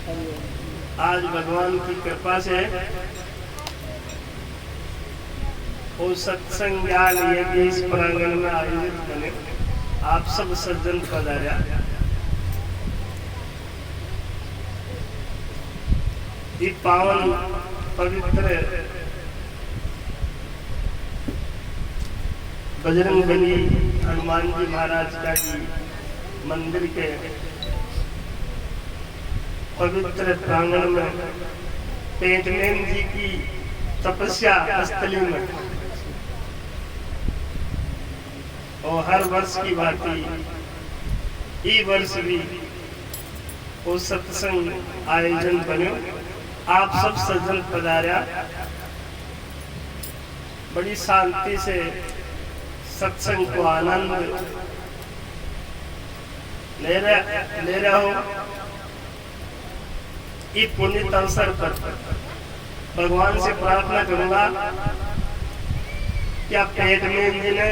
आज भगवान की कृपा से वो सत्संग ज्ञान यज्ञ इस प्रांगण में आयोजित बने। आप सब सज्जन पधार्या। ये पावन पवित्र बजरंगबली हनुमान जी महाराज का जी मंदिर के पवित्र प्रांगण में पेटलेन जी की तपस्या स्थली में और हर वर्ष की भांति ई वर्ष भी वो सत्संग आयोजन बने। आप सब सज्जन पधार्या। बड़ी शांति से सत्संग को आनंद ले रहे हो। इस पुण्य अवसर पर भगवान से प्रार्थना करूंगा कि आप पेट में जी ने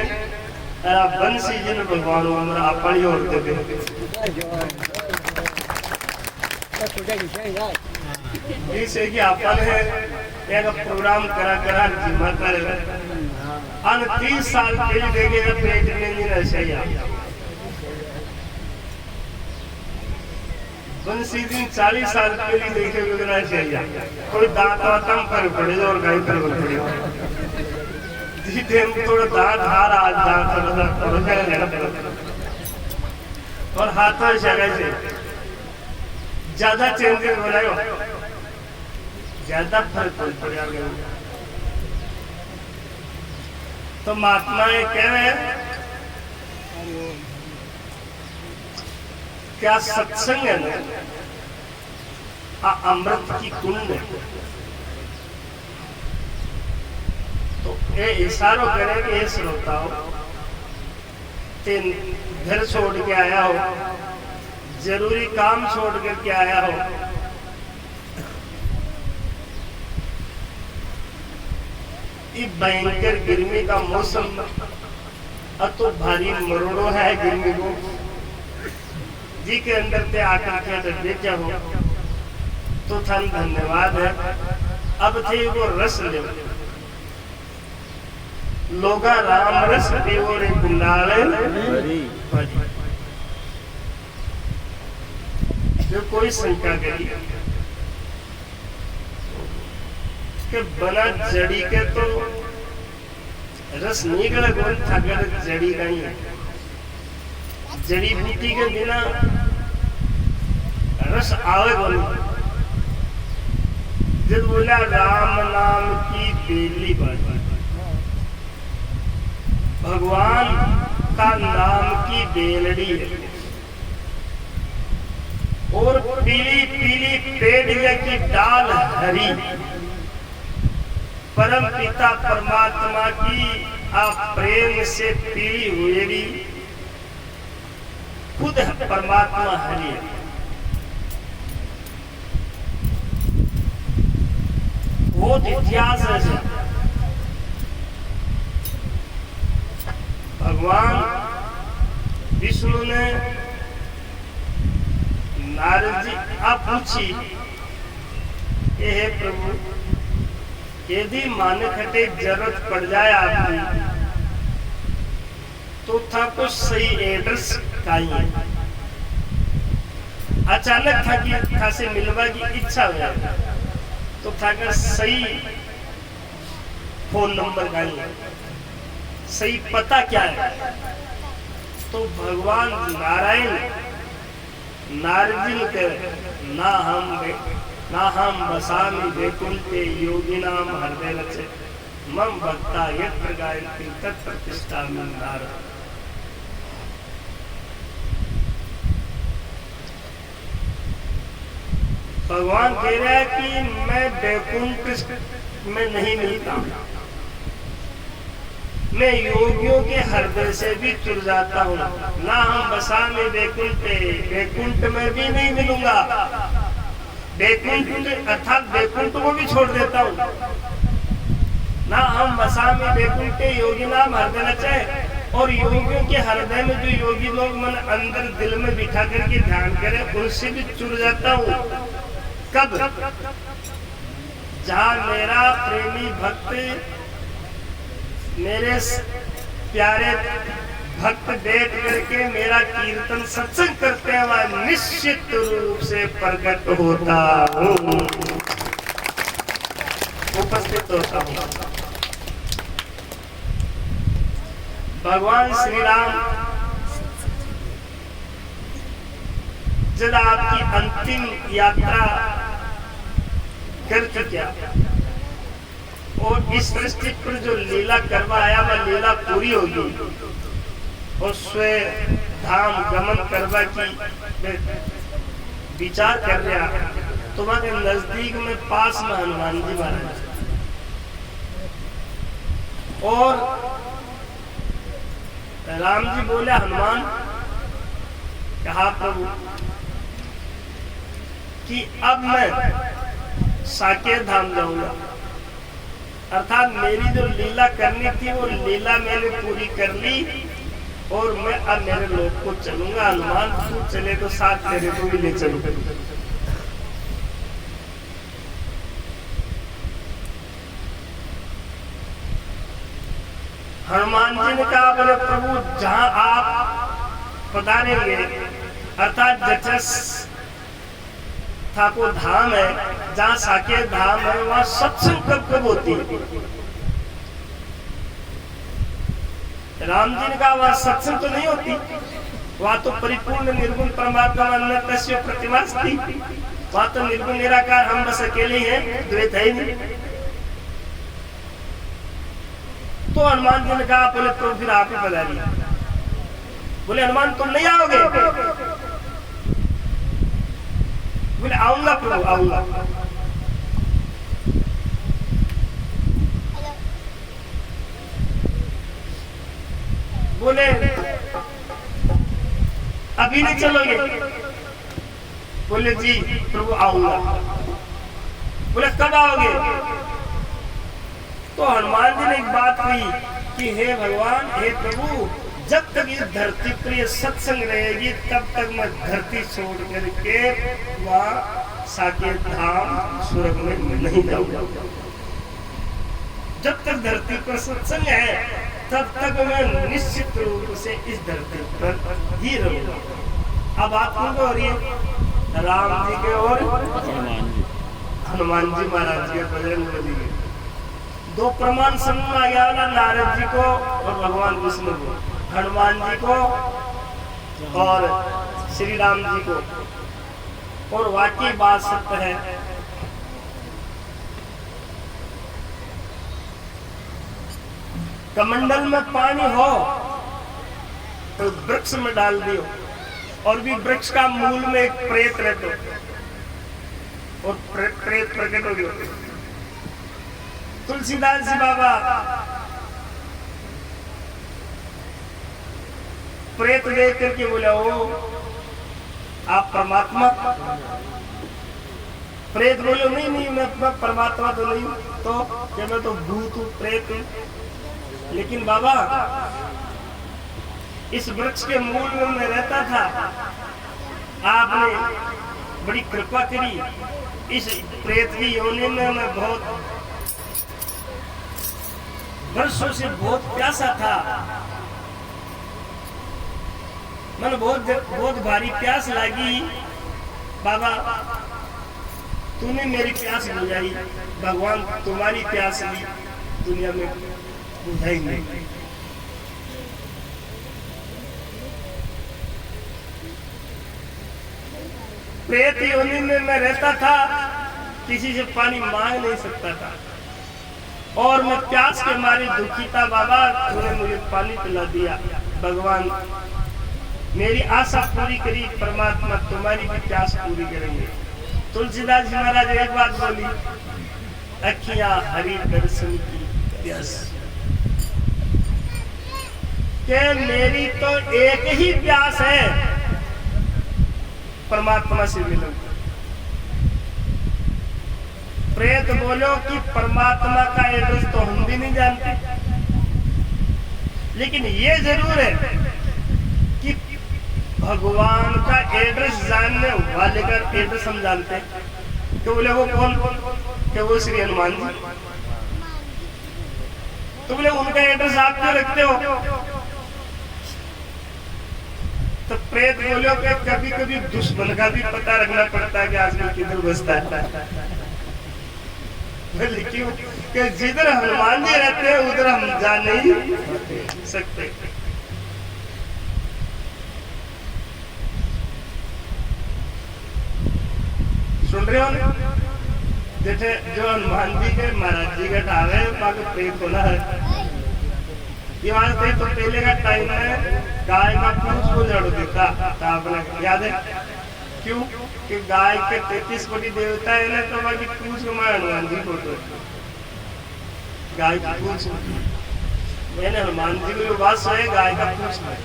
बंसी जी ने भगवान हमारा अपनी ओर दे इसे कि अपन है एक प्रोग्राम करा जिम्मा कर अन 30 साल पहले देखे पेट में जी ने सही बंसी दिन 40 साल पहले देखे वगैरह चाहिए। कोई दांत वातम पर पड़े और गाय पर पड़े जी टाइम थोड़ा दांत हार आज दांत थोड़ा जाएगा और हाथों जगह से ज्यादा चेंजेस बनायो ज्यादा फर्क पड़ गया। तो महात्माएं कह रहे हैं क्या सत्संग है ना अमृत की कुंड है। तो ये इशारों करे कि ये श्रोता हो घर छोड़ के आया हो, जरूरी काम छोड़ करके आया हो, ये भयंकर गर्मी का मौसम तो भारी मरोड़ो है गर्मी को जी के अंदर ते आकर के देखा हो तो थन धन्यवाद है। अब थे वो रस ले लोगा राम रस देवो रे गुंडाले जो कोई शंका करी कि बना जड़ी के तो रस निकल कौन थकर जड़ी का ही जड़ी बूटी के बिना रस आवे कौन। जब बोला राम नाम की बेली बात भगवान का नाम की बेलड़ी है और पीली पीली पेड़ की डाल हरी परम पिता परमात्मा की आप प्रेम से पीली हुई खुद परमात्मा हरि है। वो इतिहास है भगवान विष्णु ने नारद जी आप पूछी कि हे प्रभु यदि मान खटे जरूरत पड़ जाए आपकी तो था कुछ सही एड्रेस चाहिए। अचानक था कि था से मिलवा की इच्छा हुई तो था का सही फोन नंबर चाहिए, सही पता क्या है। तो भगवान नारायण नारद जी के ना हम बसामी वैकुंठे योगिनाम हृदय रचे मम भक्ता यत्र गायन्ति तत् प्रतिष्ठामि नारद। भगवान कह रहा है कि मैं वैकुंठ में नहीं मिलता, मैं योगियों के हृदय से भी चुर जाता हूँ। ना हम बसा में वैकुंठ में भी नहीं मिलूंगा, वैकुंठ अर्थात वैकुंठ को भी छोड़ देता हूँ। ना हम बसा में वैकुंठ योगी नाम हृदय नचाए, और योगियों के हृदय में जो योगी लोग मन अंदर दिल में बिठा करके ध्यान करे उनसे भी चुर जाता हूँ। कब? जहां मेरा प्रेमी भक्त, मेरे प्यारे भक्त बैठ करके मेरा कीर्तन सत्संग करते हैं, वह निश्चित रूप से प्रकट होता हूँ, उपस्थित होता हूँ। भगवान श्री राम जब आपकी अंतिम यात्रा कर चुका और इस सृष्टि पर जो लीला करवाया वह लीला पूरी होगी और स्वयं धाम गमन करवा की विचार कर रहा, तुम्हारे नजदीक में पास में हनुमान जी महाराज और राम जी बोले, हनुमान कहा प्रभु कि अब मैं साकेत धाम जाऊंगा, अर्थात मेरी जो लीला करनी थी वो लीला मैंने पूरी कर ली और मैं अब मेरे लोग को चलूंगा। हनुमान तू चले तो साथ तेरे को भी ले चलूंगा। हनुमान जी ने कहा, बोले प्रभु जहां आप पधारेंगे अर्थात जचस ठाकुर धाम है, जहां साकेत धाम है, वहां सत्संग कब कब होती है? राम जी ने कहा वहां सत्संग तो नहीं होती, वहां तो परिपूर्ण निर्गुण परमात्मा अन्य प्रतिमा थी, वहां तो निर्गुण निराकार हम बस अकेले हैं, द्वैत है नहीं। तो हनुमान जी ने कहा, बोले तो फिर आप ही पधारिए। बोले हनुमान तुम नहीं आओगे? बोले आऊंगा प्रभु, आऊंगा। बोले अभी नहीं चलोगे? बोले जी प्रभु आऊंगा। बोले कब आओगे? तो हनुमान जी ने एक बात कही कि हे भगवान, हे प्रभु, जब तक इस धरती पर ये सत्संग रहेगी तब तक मैं धरती छोड़ करके वहां साकेत धाम स्वर्ग में नहीं जाऊंगा। जब तक धरती पर सत्संग है तब तक मैं निश्चित रूप से इस धरती पर ही रहूंगा। अब बात कौन हो रही है? राम जी के और हनुमान जी महाराज के, बजरंग बली के दो प्रमाण समूह आ गया ना, नारद जी को और भगवान विष्णु को, हनुमान जी को और श्री राम जी को। और वाकई बात सत्य है, कमंडल में पानी हो तो वृक्ष में डाल दियो, और भी वृक्ष का मूल में एक प्रेत रहते और प्रेत प्रकट हो गया। तुलसीदास जी बाबा प्रेत देख करके बोला, ओ आप परमात्मा? प्रेत बोलो नहीं नहीं, मैं परमात्मा तो नहीं हूं। तो क्या मैं तो भूत हूं, प्रेत हूं। लेकिन बाबा इस वृक्ष के मूल में मैं रहता था, आपने बड़ी कृपा करी। इस प्रेत की योनि में मैं बहुत वर्षों से बहुत प्यासा था, मन बहुत भारी प्यास लगी। बाबा तूने मेरी प्यास बुझाई, भगवान तुम्हारी प्यास भी दुनिया में बुझाई नहीं। प्रेत योनि में मैं रहता था, किसी से पानी मांग नहीं सकता था और मैं प्यास के मारे दुखी था। बाबा तूने मुझे पानी पिला दिया, भगवान मेरी आशा पूरी करी, परमात्मा तुम्हारी भी प्यास पूरी करेंगे। तुलसीदास जी महाराज एक बात बोली, अखियां हरि दर्शन की प्यास, के मेरी तो एक ही प्यास है, परमात्मा से मिलूं। प्रेत बोलो कि परमात्मा का एड्रेस तो हम भी नहीं जानते, लेकिन ये जरूर है कि भगवान का एड्रेस जानने वाले का एड्रेस हम जानते हैं। तो बोले वो कौन? क्या वो श्री हनुमान जी? तो बोले उनका एड्रेस आप क्यों रखते हो? तो प्रेत बोलो कि कभी कभी दुश्मन का भी पता रखना पड़ता है कि आजकल किधर बसता है। बोले क्यों? कि जिधर हनुमान जी रहते हैं उधर हम जा नहीं सकते। सुन रहे हो? जैसे जो हनुमान जी के महाराज जी का ठावे बाकी प्रेत होना है। ये बात कही तो पहले का टाइम में गाय का पूंछ को जड़ देता था, अपना याद है? क्यों? कि गाय के 33 कोटि देवता है ना, तो बाकी पूंछ को मैं हनुमान जी को तो गाय की पूंछ मैंने हनुमान जी को बात सोए गाय का पूंछ में।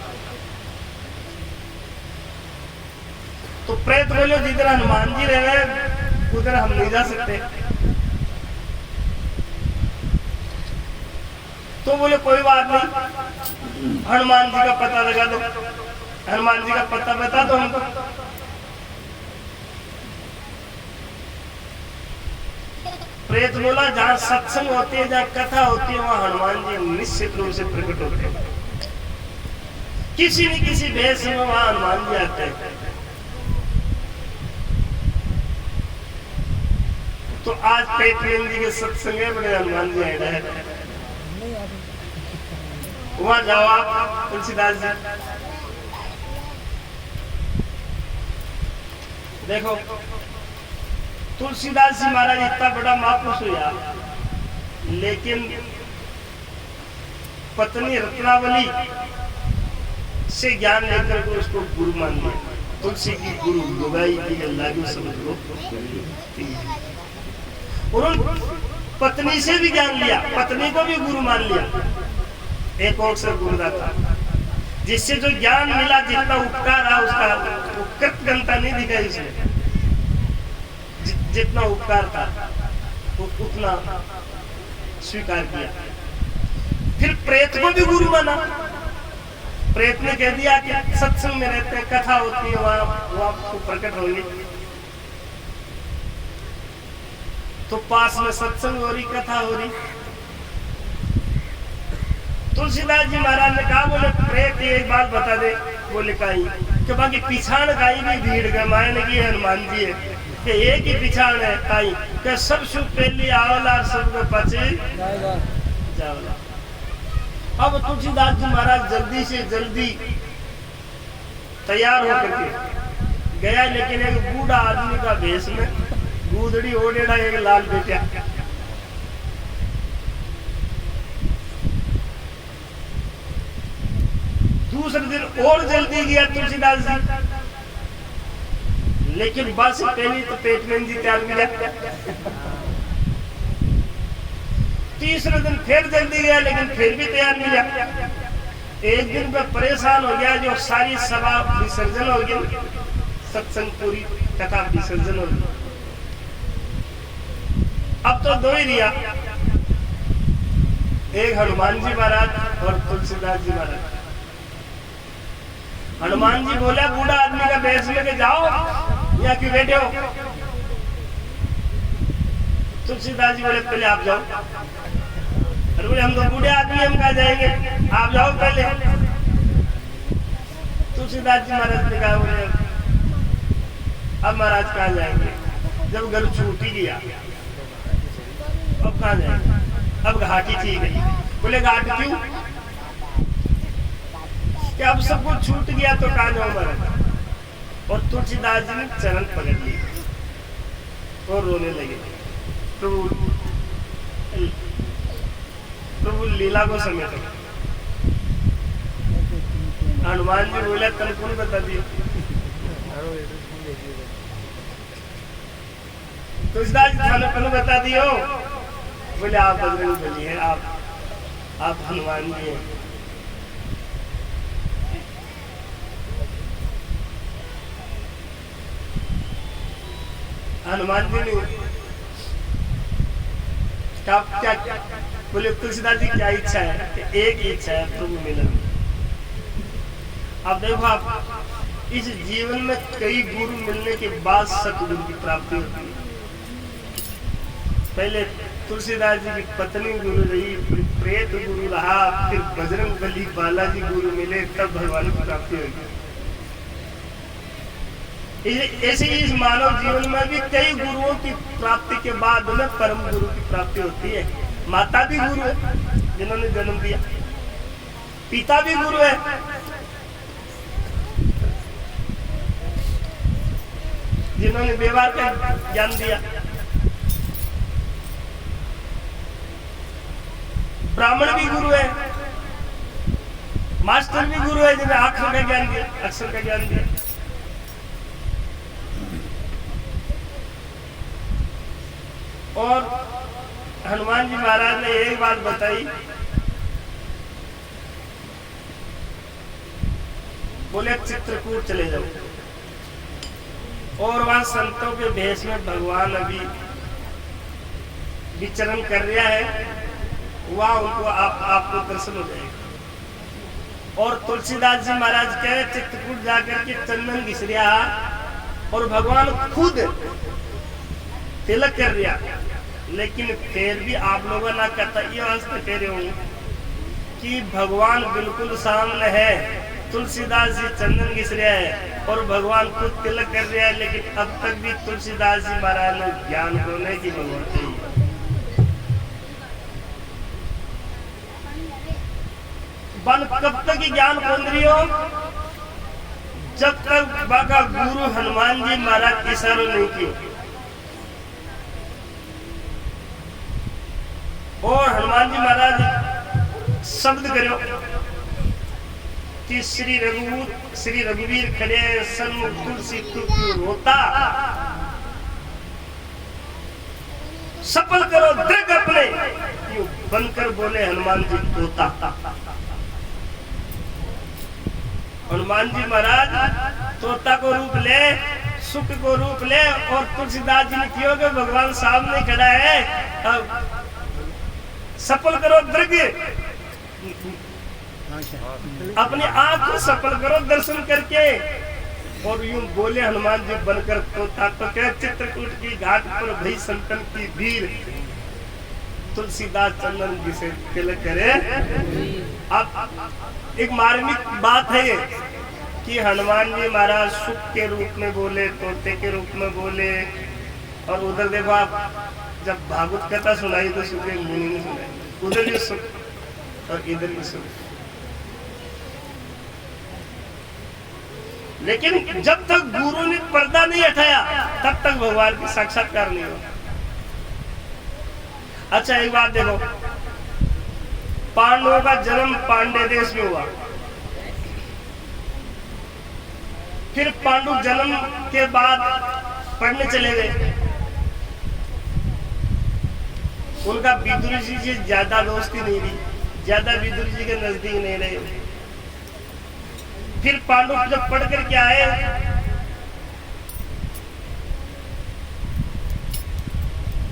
तो प्रेत बोलो जिधर हनुमान जी रहे उधर हम नहीं जा सकते। तो बोले कोई बात नहीं, हनुमान जी का पता लगा दो, हनुमान जी का पता बता दो हमको। प्रेत बोला जहाँ सत्संग होती है, जहाँ कथा होती है, वहाँ हनुमान जी निश्चित रूप से प्रकट होते हैं। किसी न किसी भेष में वहाँ हनुमान जी आते हैं। तो आज पेटलेन जी के सत्संग है, बड़े हनुमान जी आए हैं। वहां जाओ आप तुलसीदास जी, देखो तुलसीदास जी महाराज इतना बड़ा महापुरुष हुआ, लेकिन पत्नी रत्नावली से ज्ञान लेकर के उसको गुरु मान लिया। तुलसी की गुरु लुगाई की अल्लाह की समझ लो। उन्होंने पत्नी से भी ज्ञान लिया, पत्नी को भी गुरु मान लिया। एक और से गुरुदाता जिससे जो ज्ञान मिला, जितना उपकार रहा उसका कृतज्ञता नहीं दिखाई इसने। जितना उपकार था वो उतना स्वीकार किया। फिर प्रेत को भी गुरु माना। प्रेत ने कह दिया कि सत्संग में रहते हैं, कथा होती है, वहां वो आपको प्रकट होंगे। तो पास में सत्संग हो रही, कथा हो रही। तुलसीदास जी महाराज ने कहा, बोले प्रेत एक बात बता दे। बोले कहीं कि बाकी पिछाड़ गाई भी भीड़ गए मायने की हनुमान जी है कि एक ही पिछाड़ है काई कि सब सुख पहली आवला सबको पचे जावला। अब तुलसीदास जी महाराज जल्दी से जल्दी तैयार होकर के गया, लेकिन एक बूढ़ा आदमी का भेष में, गूदड़ी ओढ़ेड़ा एक लाल बेटा। दूसरे दिन और जल्दी गया तुलसीदास जी, लेकिन बस पहली तो पेटलेन जी तैयार मिला। तीसरे दिन फिर जल्दी गया, लेकिन फिर भी तैयार मिला। एक दिन में परेशान हो गया, जो सारी सभा विसर्जन हो गई, सत्संग पूरी कथा विसर्जन हो गई। अब तो दो ही रिया, एक हनुमान जी महाराज और तुलसीदास जी महाराज। हनुमान जी बोला बूढ़ा आदमी का भेष लेके जाओ या कि बैठे हो? तुलसीदास जी बोले पहले आप जाओ। अरे बोले हम तो बूढ़े आदमी, हम कहाँ जाएंगे, आप जाओ पहले। तुलसीदास जी महाराज ने कहा, बोले अब महाराज कहाँ जाएंगे, जब घर छूट ही गया, अब कहाँ जाएंगे, अब घाटी ठीक है। बोले घाट क्यों? कि अब सब कुछ छूट गया तो कहाँ जाऊं महाराज। और तुलसीदास जी ने चरण पकड़ लिए और रोने लगे। प्रभु लीला को समेटो। हनुमान जी बोले तन कौन बता दिए? तुलसीदास जी थाने कौन बता दियो? बोले आप बजरंग बली है, आप हनुमान जी हैं। हनुमान जी ने क्या बोले तुलसीदास जी क्या इच्छा है? एक ही इच्छा है, प्रभु मिलन। अब देखो आप इस जीवन में कई गुरु मिलने के बाद सतगुरु की प्राप्ति होती है। पहले तुलसीदास जी की पत्नी गुरु रही, फिर प्रेत गुरु रहा, फिर बजरंग बली बालाजी गुरु मिले, तब भगवान की प्राप्ति होगी। ऐसे ही इस मानव जीवन में भी कई गुरुओं की प्राप्ति के बाद में परम गुरु की प्राप्ति होती है। माता भी गुरु है जिन्होंने जन्म दिया, पिता भी गुरु है, जिन्होंने व्यवहार का ज्ञान दिया, ब्राह्मण भी गुरु है, मास्टर भी गुरु है जिन्हें अक्षर का ज्ञान दिया, अक्षर का ज्ञान दिया। और हनुमान जी महाराज ने एक बात बताई, बोले चित्रकूट चले जाओ, और वहां संतों के भेष में भगवान अभी विचरण कर रहा है, वहां उनको आपको दर्शन हो जाएगा। और तुलसीदास जी महाराज कहे चित्रकूट जाकर के चंदन घिस रहा और भगवान खुद तिलक कर रहा, लेकिन फिर भी आप लोगों ने कहता ये वास्ते कह रहे हो कि भगवान बिल्कुल सामने है, तुलसीदास जी चंदन घिस रहा है और भगवान खुद तिलक कर रहा है, लेकिन अब तक भी तुलसीदास जी महाराज ने ज्ञान होने की भगवान चाहिए। कब तक ज्ञान खोल रही हो? जब तक बाका गुरु हनुमान जी महाराज इशारा नहीं किए। और हनुमान जी महाराज शब्द करो कि श्री रघुवीर खड़े सन्मुख तुलसी क्यों रोता, सफल करो दृढ़ अपने, क्यों बनकर बोले हनुमान जी तोता। हनुमान जी महाराज तोता को रूप ले, सुख को रूप ले, और तुलसीदास जी ने क्यों कि भगवान सामने खड़ा है, अब सफल करो दृढ़, अपनी आंख को सफल करो दर्शन करके। और यूं बोले हनुमान जी बनकर तोता। तो क्या चित्रकूट की घाट पर भई संतन की भीड़, तुलसीदास चंदन जी से तिलक करे। अब एक मार्मिक बात है ये कि हनुमान जी महाराज सुख के रूप में बोले, तोते के रूप में बोले, और उधर देखो आप जब भागवत कथा सुनाई तो सुख मुनि ने सुनाई, उधर भी सुख और इधर भी सुख। लेकिन जब तक गुरु ने पर्दा नहीं हटाया तब तक भगवान की साक्षात्कार नहीं होगा। अच्छा एक बात देखो, पांडवों का जन्म पांडे देश में हुआ, फिर पांडु जन्म के बाद पढ़ने चले गए, उनका विदुर जी से ज्यादा दोस्ती नहीं रही, ज्यादा विदुर जी के नजदीक नहीं रहे। फिर पांडु जब पढ़ कर के आए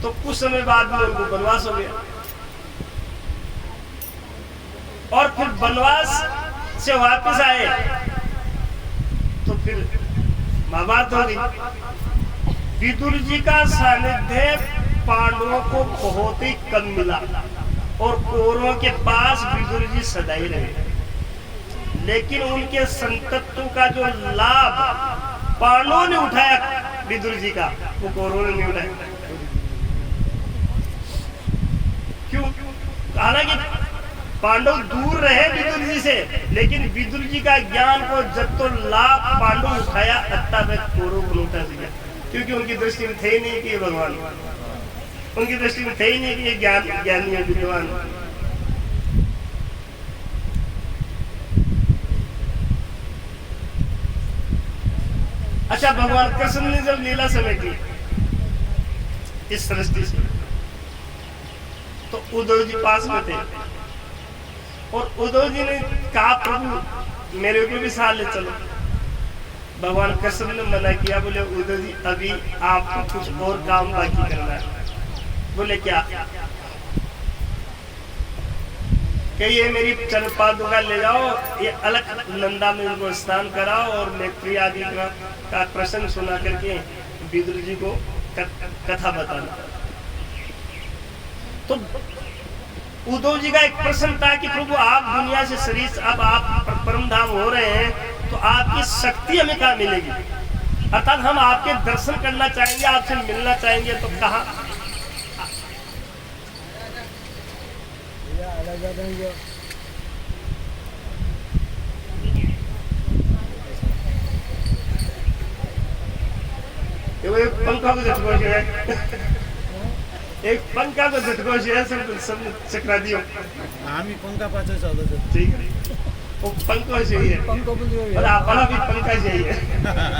तो कुछ समय बाद में उनको वनवास हो गया, और फिर वनवास से वापस आए तो फिर महाभारत हो गई। विदुर जी का सानिध्य पांडवों को बहुत ही कम मिला, और कौरवों के पास विदुर जी सदा ही रहे, लेकिन उनके संतत्व का जो लाभ पांडवों ने उठाया विदुर जी का, वो कौरवों ने नहीं उठाया। क्यों? हालांकि पांडव दूर रहे विदुर जी से, लेकिन विदुर जी का ज्ञान को जब तो लाभ पांडव उठाया तब तक कौरव को उठा सका, क्योंकि उनकी दृष्टि में थे ही नहीं कि भगवान, उनकी दृष्टि में थे ही नहीं कि ज्ञानी है विद्वान। अच्छा, भगवान कृष्ण ने जब लीला समेटी इस सृष्टि से, तो उद्धव जी पास में थे, और उद्धव जी ने कहा प्रभु मेरे को भी साथ ले चलो। भगवान कृष्ण ने मना किया, बोले उद्धव जी अभी आपको कुछ और काम बाकी करना है। बोले क्या? कि ये मेरी चरण पादुका ले जाओ, ये अलग नंदा में उनको स्नान कराओ, और मैत्री आदि का प्रसंग सुना करके विदुर जी को कथा बताना। तो उद्धव जी का एक प्रश्न था कि प्रभु आप दुनिया से शरीर अब आप परम धाम हो रहे हैं तो आपकी शक्ति हमें कहाँ मिलेगी, अर्थात हम आपके दर्शन करना चाहेंगे, आपसे मिलना चाहेंगे, तो कहाँ? एक पंखा को झटको है, एक पंखा को झटको है, सब चकरा दियो। आम्ही पंखा पाचो चालतो ठीक है, वो पंखा चाहिए, पंखा पण और आपला भी पंखा चाहिए।